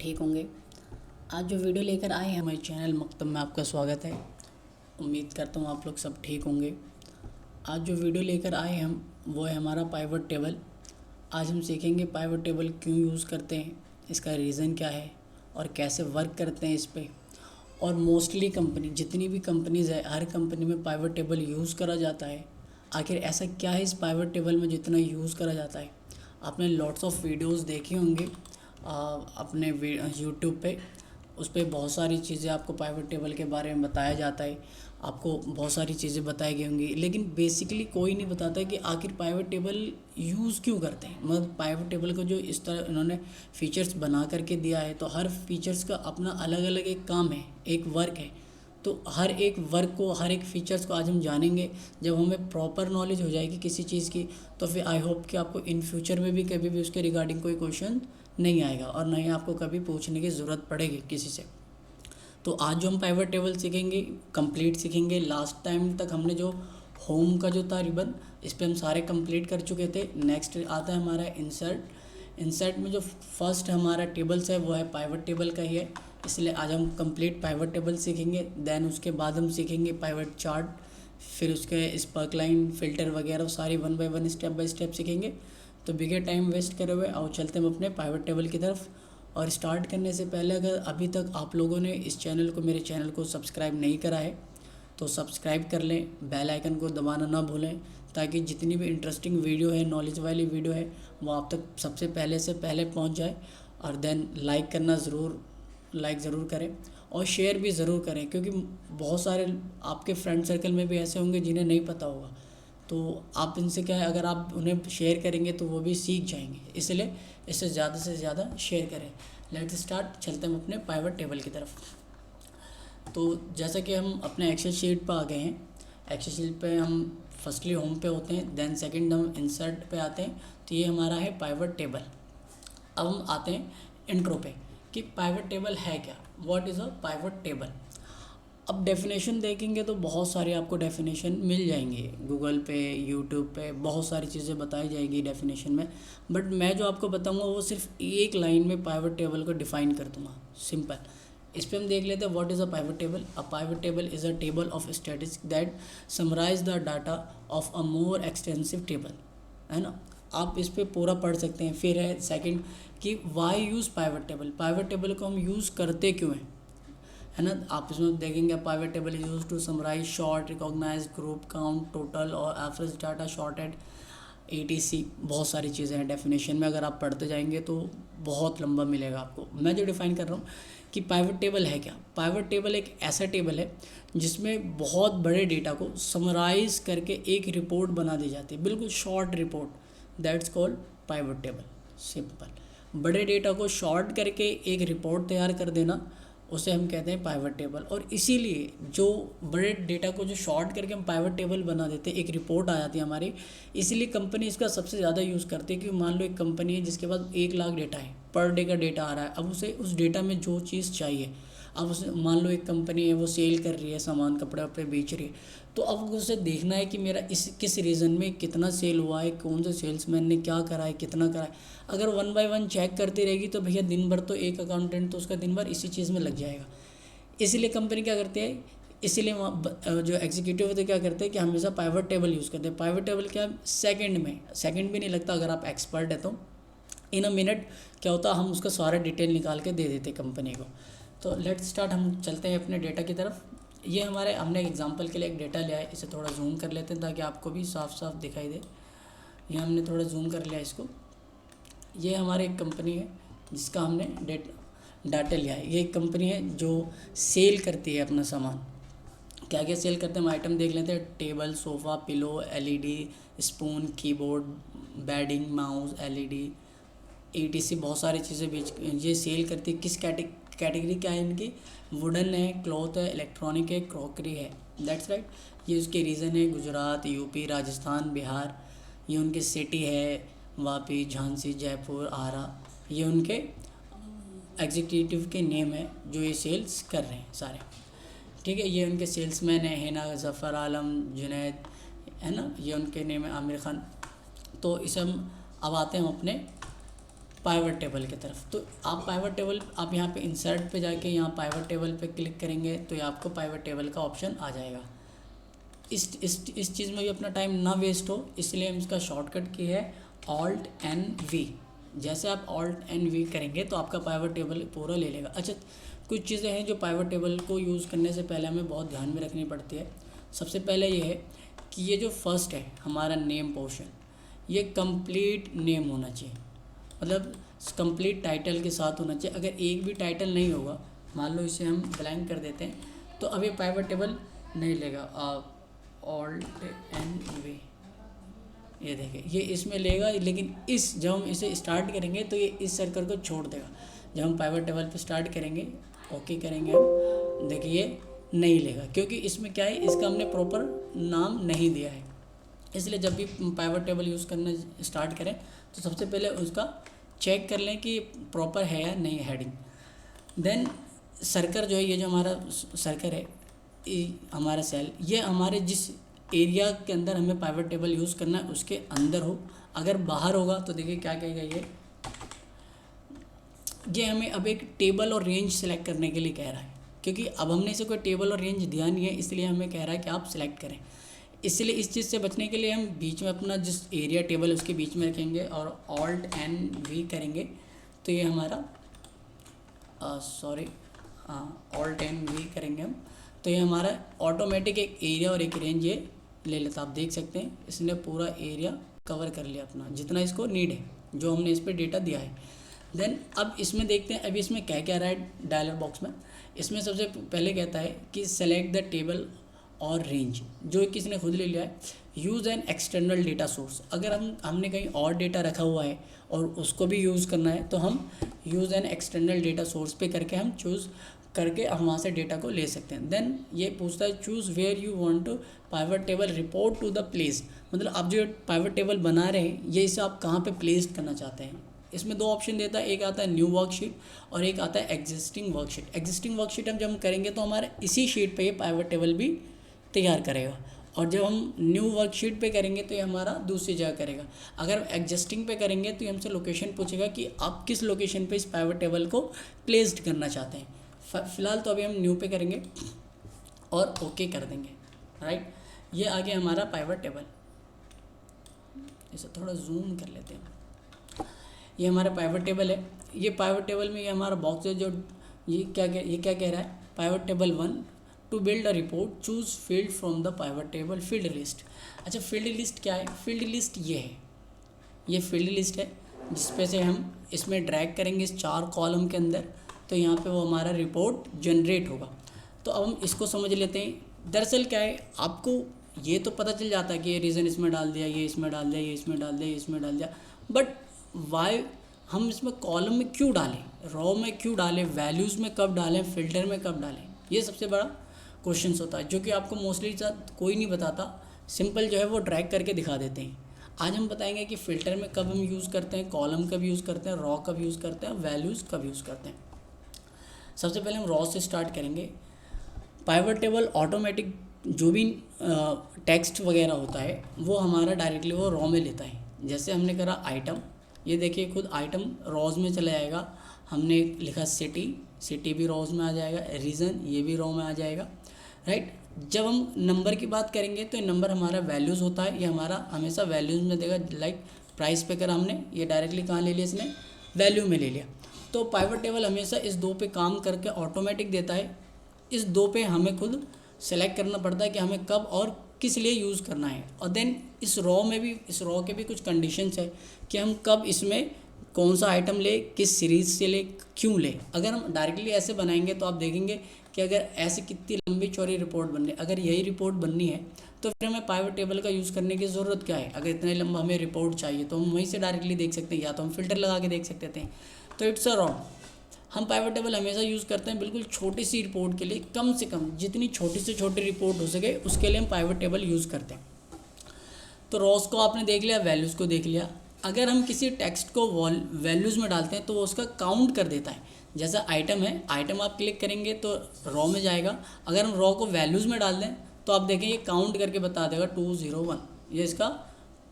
ठीक होंगे। आज जो वीडियो लेकर आए हैं हमारे चैनल मकतब में, आपका स्वागत है। उम्मीद करता हूँ आप लोग सब ठीक होंगे। आज जो वीडियो लेकर आए हैं हम, वो है हमारा पाइवट टेबल। आज हम सीखेंगे पाइवट टेबल क्यों यूज़ करते हैं, इसका रीज़न क्या है और कैसे वर्क करते हैं इस पर। और मोस्टली कंपनी, जितनी भी कंपनीज़ है, हर कंपनी में पाइवट टेबल यूज़ करा जाता है। आखिर ऐसा क्या है इस पाइवट टेबल में जितना यूज़ करा जाता है। आपने लॉट्स ऑफ वीडियोस देखे होंगे अपने यूट्यूब पे। उस पर बहुत सारी चीज़ें आपको पाइवट टेबल के बारे में बताया जाता है, आपको बहुत सारी चीज़ें बताई गई होंगी, लेकिन बेसिकली कोई नहीं बताता कि आखिर पाइवट टेबल यूज़ क्यों करते हैं। मतलब पाइवट टेबल को जो इस तरह इन्होंने फ़ीचर्स बना करके दिया है, तो हर फीचर्स का अपना अलग अलग एक काम है, एक वर्क है। तो हर एक वर्क को, हर एक फ़ीचर्स को आज हम जानेंगे। जब हमें प्रॉपर नॉलेज हो जाएगी किसी चीज़ की, तो फिर आई होप कि आपको इन फ्यूचर में भी कभी भी उसके रिगार्डिंग कोई क्वेश्चन नहीं आएगा और ना ही आपको कभी पूछने की ज़रूरत पड़ेगी किसी से। तो आज जो हम पाइवट टेबल सीखेंगे, कंप्लीट सीखेंगे। लास्ट टाइम तक हमने जो होम का जो था रिबन, इस पर हम सारे कंप्लीट कर चुके थे। नेक्स्ट आता है हमारा इंसर्ट। इंसर्ट में जो फर्स्ट हमारा टेबल्स है वो है पाइवट टेबल का ही है, इसलिए आज हम कंप्लीट पाइवट टेबल सीखेंगे। देन उसके बाद हम सीखेंगे पाइवट चार्ट, फिर उसके स्पार्क लाइन, फिल्टर वगैरह सारी one by one, step by step सीखेंगे। तो बिगेर टाइम वेस्ट करे हुए आओ चलते हम अपने पाइवट टेबल की तरफ। और स्टार्ट करने से पहले, अगर अभी तक आप लोगों ने इस चैनल को, मेरे चैनल को सब्सक्राइब नहीं करा है तो सब्सक्राइब कर लें, बेल आइकन को दबाना ना भूलें, ताकि जितनी भी इंटरेस्टिंग वीडियो है, नॉलेज वाली वीडियो है, वो आप तक सबसे पहले से पहले पहुंच जाए। और देन लाइक ज़रूर करें और शेयर भी ज़रूर करें, क्योंकि बहुत सारे आपके फ्रेंड सर्कल में भी ऐसे होंगे जिन्हें नहीं पता होगा। तो आप इनसे क्या है, अगर आप उन्हें शेयर करेंगे तो वो भी सीख जाएंगे, इसलिए इसे ज़्यादा से ज़्यादा शेयर करें। लेट्स स्टार्ट, चलते हैं अपने पाइवट टेबल की तरफ। तो जैसा कि हम अपने एक्सेल शीट पर आ गए हैं। एक्सेल शीट पे हम फर्स्टली होम पे होते हैं, देन सेकंड हम इंसर्ट पे आते हैं। तो ये हमारा है पाइवट टेबल। अब हम आते हैं इंट्रो पे कि पाइवट टेबल है क्या, what is a pivot table. अब डेफिनेशन देखेंगे तो बहुत सारे आपको डेफिनेशन मिल जाएंगे गूगल पे, यूट्यूब पे, बहुत सारी चीज़ें बताई जाएगी डेफिनेशन में। बट मैं जो आपको बताऊंगा वो सिर्फ एक लाइन में पाइवट टेबल को डिफाइन कर दूंगा, सिंपल। इस पर हम देख लेते हैं what is a pivot table. A pivot table is a table of statistics that summarise the data of a more extensive table, है ना। आप इस पर पूरा पढ़ सकते हैं। फिर है सेकंड कि why use pivot table, pivot table को हम यूज़ करते क्यों हैं, है ना। आप इसमें देखेंगे pivot table is use to summarise sort, recognise, group, count, total और एवरेज डाटा, शॉर्टेड, etc। बहुत सारी चीज़ें हैं डेफिनेशन में, अगर आप पढ़ते जाएंगे तो बहुत लंबा मिलेगा आपको। मैं जो डिफाइन कर रहा हूँ कि पाइवट टेबल है क्या। पाइवट टेबल एक ऐसा टेबल है जिसमें बहुत बड़े डेटा को समराइज करके एक रिपोर्ट बना दी जाती है, बिल्कुल short report, that's called pivot table, simple. बड़े डेटा को शॉर्ट करके एक रिपोर्ट तैयार कर देना, उसे हम कहते हैं पाइवट टेबल। और इसीलिए जो बड़े डेटा को जो शॉर्ट करके हम पाइवट टेबल बना देते हैं, एक रिपोर्ट आ जाती है हमारी, इसीलिए कंपनी इसका सबसे ज़्यादा यूज़ करती है। कि मान लो एक कंपनी है जिसके पास 1 लाख डेटा है, पर डे का डेटा आ रहा है। अब उसे उस डेटा में जो चीज़ चाहिए, अब उसे मान लो एक कंपनी है वो सेल कर रही है सामान, कपड़े वपड़े बेच रही है, तो अब उसे देखना है कि मेरा इस किस रीज़न में कितना सेल हुआ है, कौन से सेल्समैन ने क्या करा है, कितना करा है। अगर वन बाय वन चेक करती रहेगी तो भैया दिन भर तो एक अकाउंटेंट तो उसका दिन भर इसी चीज़ में लग जाएगा। इसीलिए कंपनी क्या करती है, इसीलिए जो एग्जीक्यूटिव होते हैं क्या करते हैं कि हमेशा पाइवट टेबल यूज़ करते हैं। पाइवट टेबल क्या सेकंड भी नहीं लगता, अगर आप एक्सपर्ट है तो इन अ मिनट क्या होता, हम उसका सारा डिटेल निकाल के दे देते कंपनी को। तो लेट्स स्टार्ट, हम चलते हैं अपने डेटा की तरफ। ये हमने एग्जांपल के लिए एक डेटा लिया है, इसे थोड़ा जूम कर लेते हैं ताकि आपको भी साफ साफ दिखाई दे। ये हमने थोड़ा जूम कर लिया इसको। ये हमारी एक कंपनी है जिसका हमने डाटा लिया है। ये एक कंपनी है जो सेल करती है अपना सामान। क्या क्या सेल करते हैं हम आइटम देख लेते हैं। Table, sofa, pillow, LED, spoon, keyboard, bedding, mouse, LED, etc। बहुत सारी चीज़ें बेच ये सेल करती है। किस कैटेगरी क्या है इनकी, वुडन है, क्लॉथ है, इलेक्ट्रॉनिक है, क्रॉकरी है, दैट्स राइट। ये उसके रीज़न है गुजरात, यूपी, राजस्थान, बिहार। ये उनके सिटी है, वापी, झांसी, जयपुर, आरा। ये उनके एग्जीक्यूटिव के नेम है जो ये सेल्स कर रहे हैं सारे, ठीक है। ये उनके सेल्समैन है, हिना, ज़फ़र आलम, जुनैद, है ना। ये उनके नेम है, आमिर खान। तो इसे हम अब आते हैं अपने पाइवट टेबल की तरफ। तो आप पाइवट टेबल, आप यहाँ पे इंसर्ट पे जाके यहाँ पाइवट टेबल पे क्लिक करेंगे तो ये आपको पाइवट टेबल का ऑप्शन आ जाएगा। इस चीज़ में भी अपना टाइम ना वेस्ट हो, इसलिए हम इसका शॉर्टकट की है Alt+V। जैसे आप Alt+V करेंगे तो आपका पाइवट टेबल पूरा ले लेगा। अच्छा, कुछ चीज़ें हैं जो पाइवट टेबल को यूज़ करने से पहले हमें बहुत ध्यान में रखनी पड़ती है। सबसे पहले ये है कि ये जो फर्स्ट है हमारा नेम पोर्शन, ये कंप्लीट नेम होना चाहिए, मतलब कंप्लीट टाइटल के साथ होना चाहिए। अगर एक भी टाइटल नहीं होगा, मान लो इसे हम ब्लैंक कर देते हैं, तो अब ये पाइवट टेबल नहीं लेगा। Alt+V, ये देखिए ये इसमें लेगा, लेकिन जब हम इसे स्टार्ट करेंगे तो ये इस सर्कल को छोड़ देगा। जब हम पाइवट टेबल पे स्टार्ट करेंगे, ओके करेंगे, हम देखिए ये नहीं लेगा, क्योंकि इसमें क्या है, इसका हमने प्रॉपर नाम नहीं दिया है। इसलिए जब भी पाइवट टेबल यूज़ करना स्टार्ट करें तो सबसे पहले उसका चेक कर लें कि प्रॉपर है या नहीं हेडिंग। देन सर्कल जो है, ये जो हमारा सर्कल है, हमारा सेल, ये हमारे जिस एरिया के अंदर हमें पाइवट टेबल यूज़ करना है उसके अंदर हो। अगर बाहर होगा तो देखिए क्या कहेगा, ये हमें अब एक टेबल और रेंज सेलेक्ट करने के लिए कह रहा है, क्योंकि अब हमने इसे कोई टेबल और रेंज दिया नहीं है, इसलिए हमें कह रहा है कि आप सिलेक्ट करें। इसलिए इस चीज़ से बचने के लिए हम बीच में अपना जिस एरिया टेबल है उसके बीच में रखेंगे और Alt+V करेंगे तो ये हमारा Alt+V करेंगे हम, तो ये हमारा ऑटोमेटिक एक एरिया और एक रेंज ये ले लेता। आप देख सकते हैं इसने पूरा एरिया कवर कर लिया अपना, जितना इसको नीड है, जो हमने इस पर डेटा दिया है। देन अब इसमें देखते हैं अभी इसमें क्या क्या रहा है डायलॉग बॉक्स में। इसमें सबसे पहले कहता है कि सेलेक्ट द टेबल और रेंज, जो किसने खुद ले लिया है। Use an external data source, अगर हमने कहीं और डेटा रखा हुआ है और उसको भी यूज़ करना है तो हम use an external data source पे करके हम चूज़ करके हम वहाँ से डेटा को ले सकते हैं। देन ये पूछता है choose where you want to pivot table report to the place, मतलब आप जो पाइवट टेबल बना रहे हैं ये इसे आप कहाँ पे प्लेस करना चाहते हैं। इसमें दो ऑप्शन देता है, एक आता है न्यू वर्कशीट और एक आता है एग्जिस्टिंग वर्कशीट। एग्जिस्टिंग वर्कशीट जब हम करेंगे तो हमारे इसी शीट पे ये पाइवट टेबल भी तैयार करेगा, और जब हम न्यू वर्कशीट पे करेंगे तो ये हमारा दूसरी जगह करेगा। अगर एग्जिस्टिंग पे करेंगे तो ये हमसे लोकेशन पूछेगा कि आप किस लोकेशन पे इस पाइवट टेबल को प्लेस्ड करना चाहते हैं। फ़िलहाल तो अभी हम न्यू पे करेंगे और ओके कर देंगे, राइट। ये आगे हमारा पाइवट टेबल, इसे थोड़ा जूम कर लेते हैं। ये हमारा पाइवट टेबल है। ये पाइवट टेबल में ये हमारा बॉक्स है, जो ये क्या कह रहा है, pivot table 1 to build a report choose field from the pivot table field list. अच्छा, फील्ड लिस्ट क्या है? फील्ड लिस्ट ये है, ये फील्ड लिस्ट है जिस पे से हम इसमें ड्रैग करेंगे इस 4 कॉलम के अंदर, तो यहाँ पे वो हमारा रिपोर्ट जनरेट होगा। तो अब हम इसको समझ लेते हैं। दरअसल क्या है, आपको ये तो पता चल जाता है कि ये रीज़न इसमें डाल दिया, ये इसमें डाल दिया, ये इसमें डाल दिया, ये इसमें डाल दिया, बट वाई हम इसमें कॉलम में क्यों डालें, रॉ में क्यों डालें, वैल्यूज़ में कब डालें, फिल्टर में कब डालें, ये सबसे बड़ा क्वेश्चन होता है, जो कि आपको मोस्टली कोई नहीं बताता। सिंपल जो है वो ड्रैग करके दिखा देते हैं। आज हम बताएंगे कि फ़िल्टर में कब हम यूज़ करते हैं, कॉलम कब यूज़ करते हैं, रॉ कब यूज़ करते हैं, वैल्यूज़ कब यूज़ करते हैं। सबसे पहले हम रॉ से स्टार्ट करेंगे। पाइवट टेबल ऑटोमेटिक जो भी टेक्स्ट वगैरह होता है वो हमारा डायरेक्टली वो रॉ में लेता है। जैसे हमने करा आइटम, ये देखिए खुद आइटम रॉज में चला जाएगा। हमने लिखा सिटी भी रॉज में आ जाएगा, रीज़न ये भी रॉ में आ जाएगा, राइट। जब हम नंबर की बात करेंगे तो ये नंबर हमारा वैल्यूज़ होता है, ये हमारा हमेशा वैल्यूज़ में देगा। लाइक प्राइस पे करा हमने, ये डायरेक्टली कहाँ ले लिया, इसने वैल्यू में ले लिया। तो पाइवट टेबल हमेशा इस 2 पे काम करके ऑटोमेटिक देता है। इस 2 पे हमें खुद सेलेक्ट करना पड़ता है कि हमें कब और किस लिए यूज़ करना है। और देन इस रॉ में भी, इस रॉ के भी कुछ कंडीशंस है कि हम कब इसमें कौन सा आइटम ले, किस सीरीज़ से ले, क्यों ले। अगर हम डायरेक्टली ऐसे बनाएंगे तो आप देखेंगे कि अगर ऐसे कितनी लंबी चौड़ी रिपोर्ट बननी है, अगर यही रिपोर्ट बननी है तो फिर हमें पाइवट टेबल का यूज़ करने की ज़रूरत क्या है। अगर इतने लंबा हमें रिपोर्ट चाहिए तो हम वहीं से डायरेक्टली देख सकते हैं, या तो हम फ़िल्टर लगा के देख सकते थे। तो इट्स अ रॉन्ग। हम पाइवट टेबल हमेशा यूज़ करते हैं बिल्कुल छोटी सी रिपोर्ट के लिए, कम से कम जितनी छोटी से छोटी रिपोर्ट हो सके उसके लिए हम पाइवट टेबल यूज़ करते हैं। तो रॉस को आपने देख लिया, वैल्यूज़ को देख लिया। अगर हम किसी टेक्स्ट को वैल्यूज़ में डालते हैं तो वो उसका काउंट कर देता है। जैसा आइटम है, आइटम आप क्लिक करेंगे तो रॉ में जाएगा। अगर हम रॉ को वैल्यूज़ में डाल दें तो आप देखें ये काउंट करके बता देगा 201, ये इसका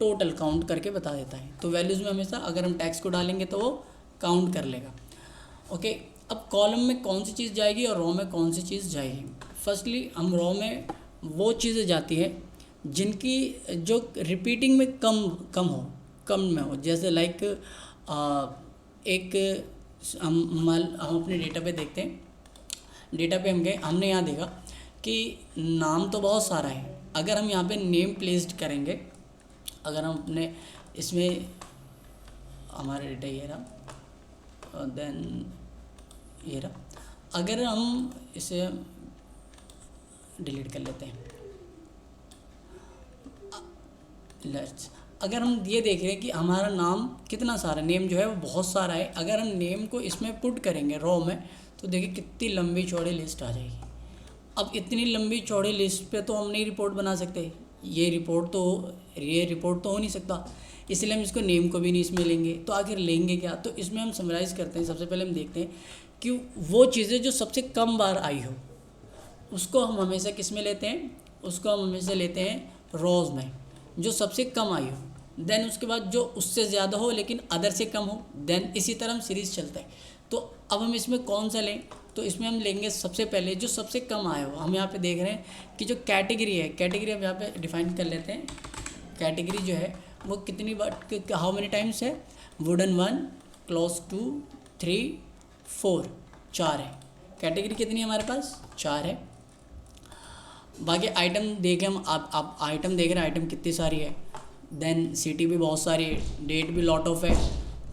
टोटल काउंट करके बता देता है। तो वैल्यूज़ में हमेशा अगर हम टेक्स्ट को डालेंगे तो वो काउंट कर लेगा। ओके, अब कॉलम में कौन सी चीज़ जाएगी और रो में कौन सी चीज़ जाएगी। फर्स्टली हम रो में वो चीज़ें जाती है जिनकी जो रिपीटिंग में कम में हो, जैसे लाइक एक हम अपने डेटा पे देखते हैं, डेटा पे हम गए, हमने यहाँ देखा कि नाम तो बहुत सारा है। अगर हम यहाँ पे नेम प्लेस्ड करेंगे, अगर हम अपने इसमें हमारा डेटा ये रहा, देन ये रहा, अगर हम इसे डिलीट कर लेते हैं, अगर हम ये देख रहे हैं कि हमारा नाम कितना सारा, नेम जो है वो बहुत सारा है, अगर हम नेम को इसमें पुट करेंगे रो में, तो देखिए कितनी लंबी चौड़ी लिस्ट आ जाएगी। अब इतनी लंबी चौड़ी लिस्ट पे तो हम नहीं रिपोर्ट बना सकते, ये रिपोर्ट तो हो नहीं सकता, इसलिए हम इसको नेम को भी नहीं इसमें लेंगे। तो आखिर लेंगे क्या, तो इसमें हम समराइज़ करते हैं। सबसे पहले हम देखते हैं कि वो चीज़ें जो सबसे कम बार आई हो उसको हम हमेशा किस में लेते हैं, उसको हम हमेशा लेते हैं रोज़ में, जो सबसे कम आई हो। देन उसके बाद जो उससे ज़्यादा हो लेकिन अदर से कम हो, देन इसी तरह हम सीरीज़ चलता है। तो अब हम इसमें कौन सा लें, तो इसमें हम लेंगे सबसे पहले जो सबसे कम आया हो। हम यहाँ पे देख रहे हैं कि जो कैटेगरी है, कैटेगरी हम यहाँ पे डिफाइन कर लेते हैं। कैटेगरी जो है वो कितनी बार, हाउ मेनी टाइम्स है, वुडन 1, क्लॉज 2, 3, 4, 4 है। कैटेगरी कितनी है हमारे पास, 4 है। बाकी आइटम देखें हम, आप आइटम देख रहे हैं, आइटम कितनी सारी है, देन सिटी भी बहुत सारी है, डेट भी लॉट ऑफ है।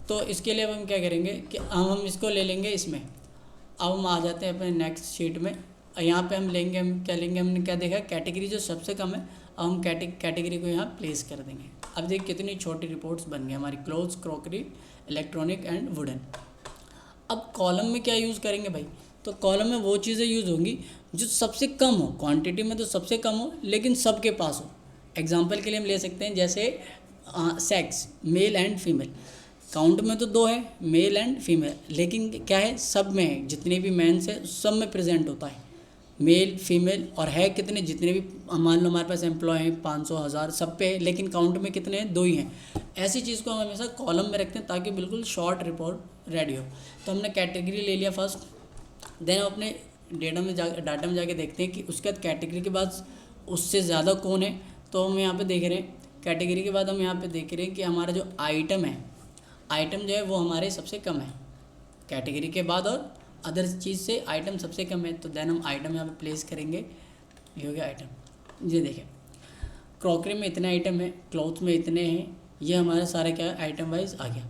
तो इसके लिए अब हम क्या करेंगे कि हम इसको ले लेंगे इसमें। अब हम आ जाते हैं अपने नेक्स्ट शीट में, यहाँ पे हम लेंगे, हम क्या लेंगे, हमने क्या देखा, कैटेगरी जो सबसे कम है, अब हम कैटेगरी को यहाँ प्लेस कर देंगे। अब देखिए कितनी छोटी रिपोर्ट्स बन गई हमारी, clothes, crockery, electronic and wooden. अब कॉलम में क्या यूज़ करेंगे भाई, तो कॉलम में वो चीज़ें यूज़ होंगी जो सबसे कम हो, क्वांटिटी में तो सबसे कम हो लेकिन सबके पास हो। एग्जांपल के लिए हम ले सकते हैं जैसे sex, male and female, count में तो 2 है, मेल एंड फीमेल, लेकिन क्या है सब में है, जितने भी मेंस है सब में प्रेजेंट होता है, मेल फीमेल, और है कितने, जितने भी मान लो हमारे पास एम्प्लॉय हैं 500 1000 सब पे है, लेकिन काउंट में कितने हैं, 2 ही हैं। ऐसी चीज़ को हम हमेशा कॉलम में रखते हैं ताकि बिल्कुल शॉर्ट रिपोर्ट रेडी हो। तो हमने कैटेगरी ले लिया फर्स्ट, देन हम अपने डाटा में जाके देखते हैं कि उसके बाद कैटेगरी के बाद उससे ज़्यादा कौन है। तो हम यहाँ पे देख रहे हैं कैटेगरी के बाद हम यहाँ पे देख रहे हैं कि हमारा जो आइटम है, आइटम जो है वो हमारे सबसे कम है कैटेगरी के बाद, और अदर चीज़ से आइटम सबसे कम है। तो देन हम आइटम यहाँ पे प्लेस करेंगे, ये हो गया आइटम। ये देखें क्रॉकरी में इतने आइटम है, क्लॉथ में इतने हैं, ये हमारा सारा क्या है आइटम वाइज आ गया।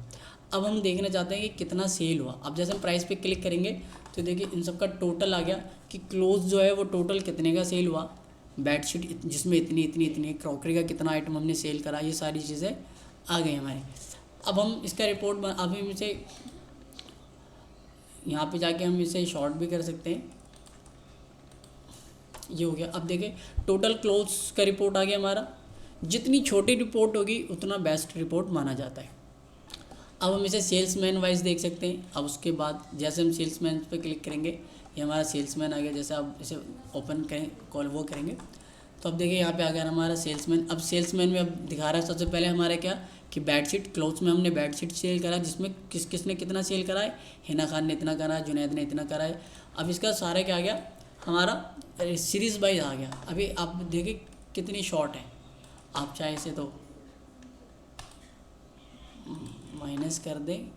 अब हम देखना चाहते हैं कि कितना सेल हुआ। अब जैसे हम प्राइस पे क्लिक करेंगे तो देखिए इन सब का टोटल आ गया कि क्लोथ जो है वो टोटल कितने का सेल हुआ, बेडशीट जिसमें इतनी इतनी इतनी, क्रॉकरी का कितना आइटम हमने सेल करा, ये सारी चीज़ें आ गई हमारी। अब हम इसका रिपोर्ट अब हम इसे यहाँ पे जाके हम इसे शॉर्ट भी कर सकते हैं, ये हो गया। अब देखें टोटल क्लोथ्स का रिपोर्ट आ गया हमारा। जितनी छोटी रिपोर्ट होगी उतना बेस्ट रिपोर्ट माना जाता है। अब हम इसे सेल्समैन वाइज देख सकते हैं। अब उसके बाद जैसे हम सेल्समैन पे क्लिक करेंगे, ये हमारा सेल्समैन आ गया। जैसे आप इसे ओपन करें, कॉल वो करेंगे तो अब देखिए यहाँ पे आ गया हमारा सेल्समैन। अब सेल्समैन में अब दिखा रहा है सबसे पहले हमारा क्या कि बेडशीट, क्लोथ्स में हमने बेडशीट सेल करा, जिसमें किसने कितना सेल करा है, हिना खान ने इतना करा है, जुनैद ने इतना करा है। अब इसका सारा क्या आ गया हमारा सीरीज़ वाइज आ गया। अभी आप देखिए कितनी शॉर्ट है, आप चाहे इसे तो माइनस कर दें,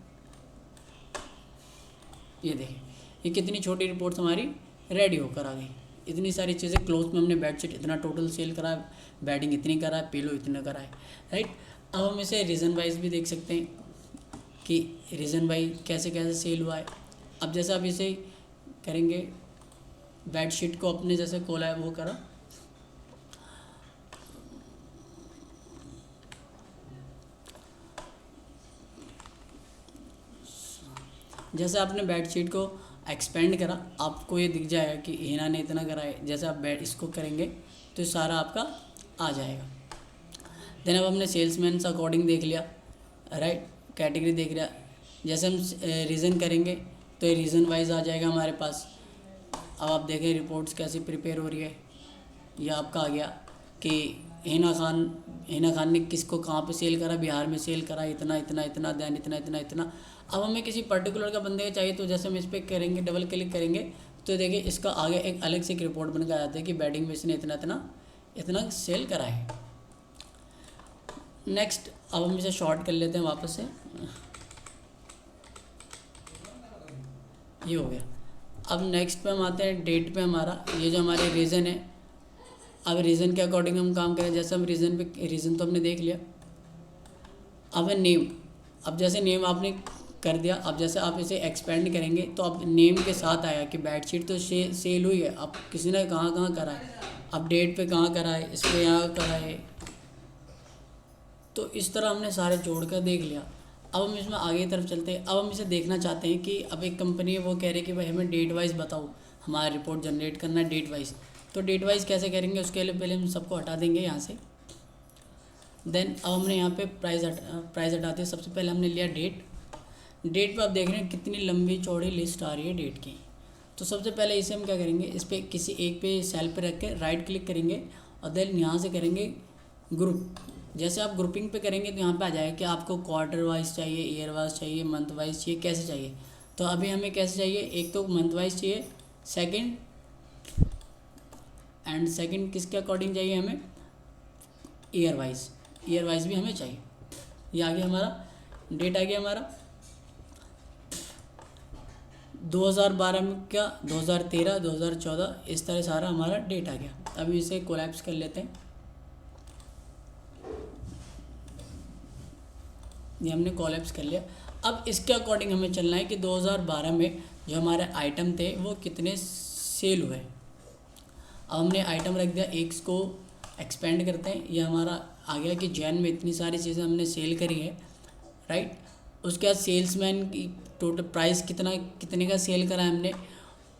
ये देखिए ये कितनी छोटी रिपोर्ट्स हमारी रेडी होकर आ गई। इतनी सारी चीज़ें, क्लोथ में हमने बेडशीट इतना टोटल सेल करा है, बेडिंग इतनी करा है, पिलो इतना करा है, राइट। अब हम इसे रीज़न वाइज भी देख सकते हैं कि रीज़न वाइज कैसे कैसे सेल हुआ है। अब जैसे आप इसे करेंगे, बेडशीट को अपने जैसे खोला है वो करा, जैसे आपने बेडशीट को एक्सपेंड करा, आपको ये दिख जाएगा कि हिना ने इतना करा है। जैसे आप इसको करेंगे तो सारा आपका आ जाएगा। देन अब हमने सेल्समैन से अकॉर्डिंग देख लिया, राइट, कैटेगरी देख लिया। जैसे हम रीज़न करेंगे तो ये रीज़न वाइज आ जाएगा हमारे पास। अब आप देखें रिपोर्ट्स कैसे प्रिपेयर हो रही है। ये आपका आ गया कि हिना खान ने किसको कहाँ पे सेल करा, बिहार में सेल करा इतना इतना इतना, देन इतना इतना इतना। अब हमें किसी पर्टिकुलर का बंदे का चाहिए, तो जैसे हम इस पर करेंगे, डबल क्लिक करेंगे, तो देखिए इसका आगे एक अलग से एक रिपोर्ट बन के आता है कि बैटिंग में इसने इतना इतना इतना सेल करा है। नेक्स्ट, अब हम इसे शॉर्ट कर लेते हैं वापस से, ये हो गया। अब नेक्स्ट पे हम आते हैं डेट पे। हमारा ये जो हमारे रीज़न है, अब रीज़न के अकॉर्डिंग हम काम करें। जैसे हम रीज़न तो हमने देख लिया। अब है नेम। अब जैसे नेम आपने कर दिया, अब जैसे आप इसे एक्सपेंड करेंगे तो अब नेम के साथ आया कि बेडशीट तो सेल हुई है। अब किसी ने कहाँ कहाँ करा है, अब डेट पे कहाँ करा है, इस पर यहाँ करा है। तो इस तरह हमने सारे जोड़ कर देख लिया। अब हम इसमें आगे की तरफ चलते हैं। अब हम इसे देखना चाहते हैं कि अब एक कंपनी है, वो कह रही है कि भाई हमें डेट वाइज बताओ, हमारा रिपोर्ट जनरेट करना है डेट वाइज। तो डेट वाइज कैसे करेंगे, उसके लिए पहले हम सबको हटा देंगे यहाँ से। देन अब हमने यहाँ पे प्राइस हटाते हैं। सबसे पहले हमने लिया डेट। डेट पे आप देख रहे हैं कितनी लंबी चौड़ी लिस्ट आ रही है डेट की। तो सबसे पहले इसे हम क्या करेंगे, इस पर किसी एक पे सेल पे रख के राइट क्लिक करेंगे और देन यहाँ से करेंगे ग्रुप। जैसे आप ग्रुपिंग पे करेंगे तो यहाँ पे आ जाएगा कि आपको क्वार्टर वाइज चाहिए, ईयर वाइज चाहिए, मंथ वाइज चाहिए, कैसे चाहिए। तो अभी हमें कैसे चाहिए, एक तो मंथ वाइज चाहिए, सेकंड किसके अकॉर्डिंग चाहिए हमें, ईयर वाइज भी हमें चाहिए। ये आ गया हमारा डेट, आ गया हमारा 2012 में क्या, 2013, 2014, इस तरह सारा हमारा डेट आ गया। अभी इसे कोलैप्स कर लेते हैं। ये हमने कोलैप्स कर लिया। अब इसके अकॉर्डिंग हमें चलना है कि 2012 में जो हमारे आइटम थे वो कितने सेल हुए। अब हमने आइटम रख दिया, एक को एक्सपेंड करते हैं। ये हमारा आ गया कि जैन में इतनी सारी चीज़ें हमने सेल करी है, राइट। उसके बाद सेल्समैन की टोटल प्राइस कितने का सेल करा है हमने,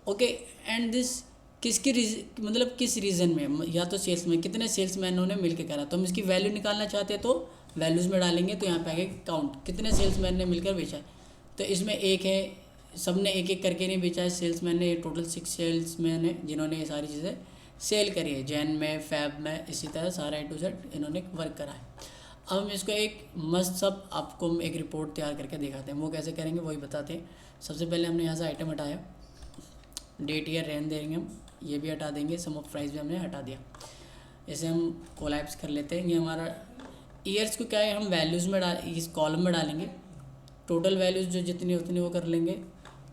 ओके। एंड दिस मतलब किस रीज़न में, या तो सेल्समैन, कितने सेल्समैनों ने मिलकर करा। तो हम इसकी वैल्यू निकालना चाहते हैं तो वैल्यूज़ में डालेंगे, तो यहाँ पे आगे काउंट, कितने सेल्समैन ने मिलकर बेचा है। तो इसमें एक है, सब ने एक एक करके नहीं बेचा है, सेल्समैन ने टोटल 6 सेल्समैन है जिन्होंने ये सारी चीज़ें सेल करी है, जैन में, फैब में, इसी तरह सारा A to Z इन्होंने वर्क करा है। अब हम इसको एक मस्त सब आपको हम एक रिपोर्ट तैयार करके दिखाते हैं। वो कैसे करेंगे वही बताते हैं। सबसे पहले हमने यहाँ से आइटम हटाया, डेट ईयर रहने देंगे हम, ये भी हटा देंगे, सम ऑफ प्राइस भी हमने हटा दिया। इसे हम कोलैप्स कर लेते हैं। ये हमारा ईयर्स को क्या है, हम वैल्यूज़ में इस कॉलम में डालेंगे, टोटल वैल्यूज़ जो जितनी उतनी वो कर लेंगे।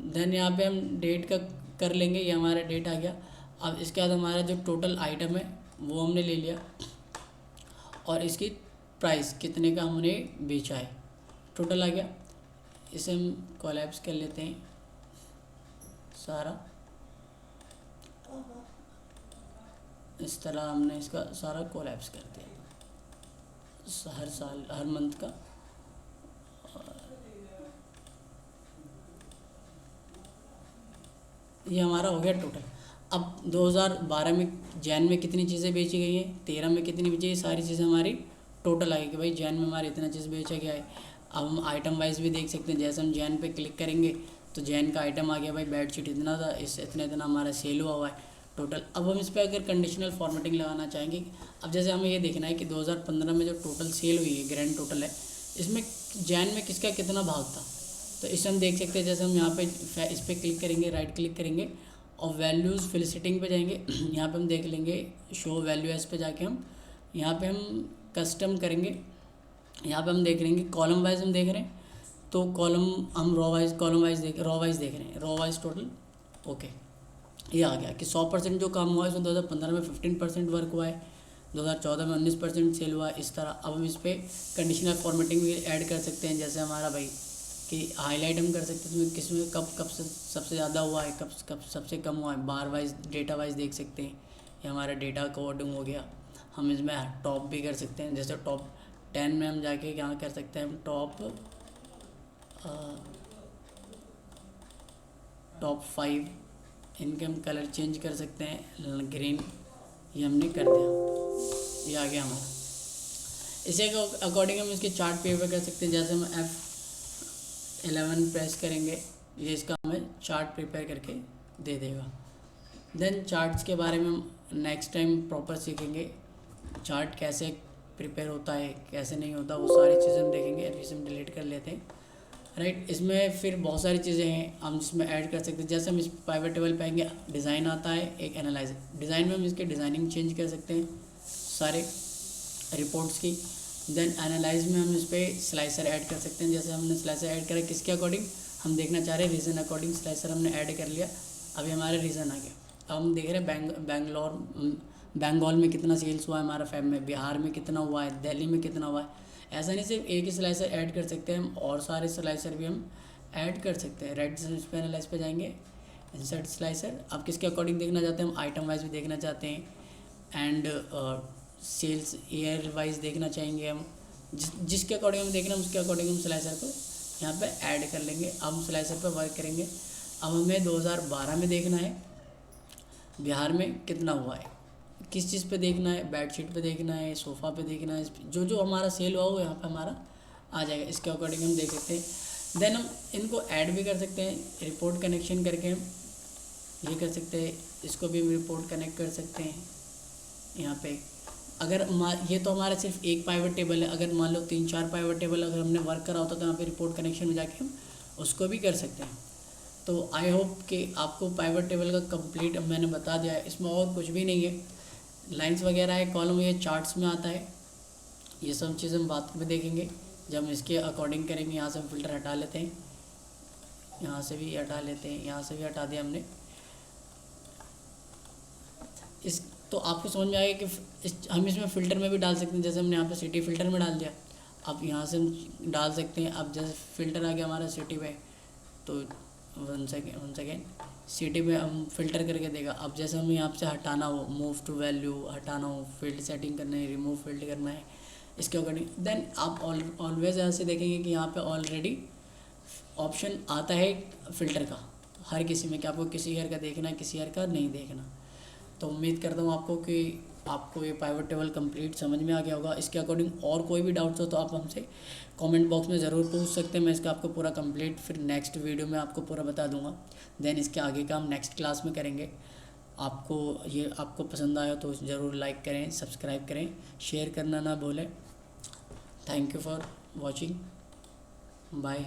देन यहाँ पे हम डेट का कर लेंगे, ये हमारा डेट आ गया। अब इसके बाद हमारा जो टोटल आइटम है वो हमने ले लिया और इसकी प्राइस कितने का हमने बेचा है, टोटल आ गया। इसे हम कोलैप्स कर लेते हैं सारा, इस तरह हमने इसका सारा कोलैप्स कर दिया, हर साल हर मंथ का। ये हमारा हो गया टोटल। अब 2012 में जैन में कितनी चीज़ें बेची गई हैं, 13 में कितनी बेची, ये सारी चीज़ें हमारी टोटल आएगी कि भाई जैन में हमारे इतना चीज़ बेचा गया है। अब हम आइटम वाइज भी देख सकते हैं। जैसे हम जैन पे क्लिक करेंगे तो जैन का आइटम आ गया, भाई बेडशीट इतना था, इस इतना हमारा सेल हुआ है टोटल। अब हम इस पर अगर कंडीशनल फॉर्मेटिंग लगाना चाहेंगे, अब जैसे हमें ये देखना है कि 2015 में जो टोटल सेल हुई है, ग्रैंड टोटल है, इसमें जैन में किसका कितना भाग था। तो इसे हम देख सकते हैं। जैसे हम यहाँ पे इस पर क्लिक करेंगे, राइट क्लिक करेंगे और वैल्यूज़ फिल सेटिंग पे जाएंगे। यहाँ पे हम देख लेंगे शो वैल्यू एस पे जाके हम यहाँ पे हम कस्टम करेंगे। यहाँ पे हम देख लेंगे कॉलम वाइज हम देख रहे हैं, तो कॉलम हम रॉ वाइज देख रहे हैं, रॉ वाइज टोटल, ओके। ये आ गया कि 100% जो काम हुआ है उसमें 2015 में 15% वर्क हुआ है, 2014 में 19% सेल हुआ है, इस तरह। अब हम इस पर कंडीशनल फॉर्मेटिंग भी ऐड कर सकते हैं। जैसे हमारा भाई कि हाईलाइट हम कर सकते हैं किसमें कब से सबसे ज़्यादा हुआ है, कब सबसे कम हुआ है, बार वाइज डेटा वाइज देख सकते हैं। ये हमारा डेटा कोडिंग हो गया। हम इसमें टॉप भी कर सकते हैं। जैसे टॉप 10 में हम जाके क्या कर सकते हैं, हम टॉप 5 इनके हम कलर चेंज कर सकते हैं, ग्रीन, ये हमने कर दिया। ये आ गया हमारा। इसे अकॉर्डिंग हम इसके चार्ट पेपर कर सकते हैं। जैसे हम F11 प्रेस करेंगे, ये इसका हमें चार्ट प्रिपेयर करके दे देगा। देन चार्ट्स के बारे में हम नेक्स्ट टाइम प्रॉपर सीखेंगे, चार्ट कैसे प्रिपेयर होता है कैसे नहीं होता, वो सारी चीज़ें हम देखेंगे। अभी से हम डिलीट कर लेते हैं, राइट। इसमें फिर बहुत सारी चीज़ें हैं हम इसमें ऐड कर सकते हैं। जैसे हम इस पाइवट टेबल पे आएंगे, डिज़ाइन आता है, एक एनालाइज, डिज़ाइन में हम इसके डिज़ाइनिंग चेंज कर सकते हैं सारे रिपोर्ट्स की। देन एनालाइज में हम इस पर स्लाइसर ऐड कर सकते हैं। जैसे हमने स्लाइसर ऐड करा किसके अकॉर्डिंग, हम देखना चाह रहे हैं रीजन अकॉर्डिंग, स्लाइसर हमने ऐड कर लिया, अभी हमारे रीजन आ गया। अब हम देख रहे हैं बंगाल में कितना सेल्स हुआ है हमारा फैब में, बिहार में कितना हुआ है, दिल्ली में कितना हुआ है। ऐसा नहीं सिर्फ एक ही स्लाइसर ऐड कर सकते हैं हम, और सारे स्लाइसर भी हम ऐड कर सकते हैं। राइट पे एनालाइज पे जाएंगे, इंसर्ट स्लाइसर। आप किसके अकॉर्डिंग देखना चाहते हैं, हम आइटम वाइज भी देखना चाहते हैं एंड सेल्स ईयर वाइज देखना चाहेंगे हम। जिसके अकॉर्डिंग हम देखना है उसके अकॉर्डिंग हम स्लाइसर को यहाँ पे ऐड कर लेंगे। अब हम स्लाइसर पे वर्क करेंगे। अब हमें 2012 में देखना है बिहार में कितना हुआ है, किस चीज़ पे देखना है, बेडशीट पे देखना है, सोफ़ा पे देखना है, जो जो हमारा सेल हुआ वो यहाँ पे हमारा आ जाएगा। इसके अकॉर्डिंग हम देख सकते हैं। देन हम इनको ऐड भी कर सकते हैं, रिपोर्ट कनेक्शन करके हम ये कर सकते हैं। इसको भी हम रिपोर्ट कनेक्ट कर सकते हैं यहाँ पे। अगर ये तो हमारा सिर्फ एक पाइवट टेबल है, अगर मान लो 3-4 पाइवट टेबल अगर हमने वर्क करा होता तो यहाँ पे रिपोर्ट कनेक्शन में जाके हम उसको भी कर सकते हैं। तो आई होप कि आपको पाइवट टेबल का कंप्लीट मैंने बता दिया है। इसमें और कुछ भी नहीं है, लाइंस वगैरह है, कॉलम ये चार्ट्स में आता है। ये सब चीज़ हम बाद में देखेंगे जब हम इसके अकॉर्डिंग करेंगे। यहाँ से हम फ़िल्टर हटा लेते हैं, यहाँ से भी हटा लेते हैं, यहाँ से भी हटा दिया हमने। इस तो आपको समझ में आएगा कि हम इसमें फ़िल्टर में भी डाल सकते हैं। जैसे हमने यहाँ पे सिटी फ़िल्टर में डाल दिया, अब यहाँ से हम डाल सकते हैं। अब जैसे फ़िल्टर आ गया हमारा सिटी में, तो वन सेकेंड सिटी में हम फ़िल्टर करके देगा। अब जैसे हमें यहाँ से हटाना हो, मूव टू वैल्यू हटाना हो, फील्ड सेटिंग करना है, रिमूव फील्ड करना है, इसके अकॉर्डिंग देन आप ऑलवेज यहाँ से देखेंगे कि यहाँ पे ऑलरेडी ऑप्शन आता है फ़िल्टर का हर किसी में, कि आपको किसी ईयर का देखना है, किसी ईयर का नहीं देखना। तो उम्मीद करता हूँ आपको ये पाइवट टेबल कंप्लीट समझ में आ गया होगा। इसके अकॉर्डिंग और कोई भी डाउट्स हो तो आप हमसे कमेंट बॉक्स में ज़रूर पूछ सकते हैं। मैं इसका आपको पूरा कंप्लीट फिर नेक्स्ट वीडियो में आपको पूरा बता दूंगा। देन इसके आगे का हम नेक्स्ट क्लास में करेंगे। आपको पसंद आया तो ज़रूर लाइक करें, सब्सक्राइब करें, शेयर करना ना भूलें। Thank you for watching, bye.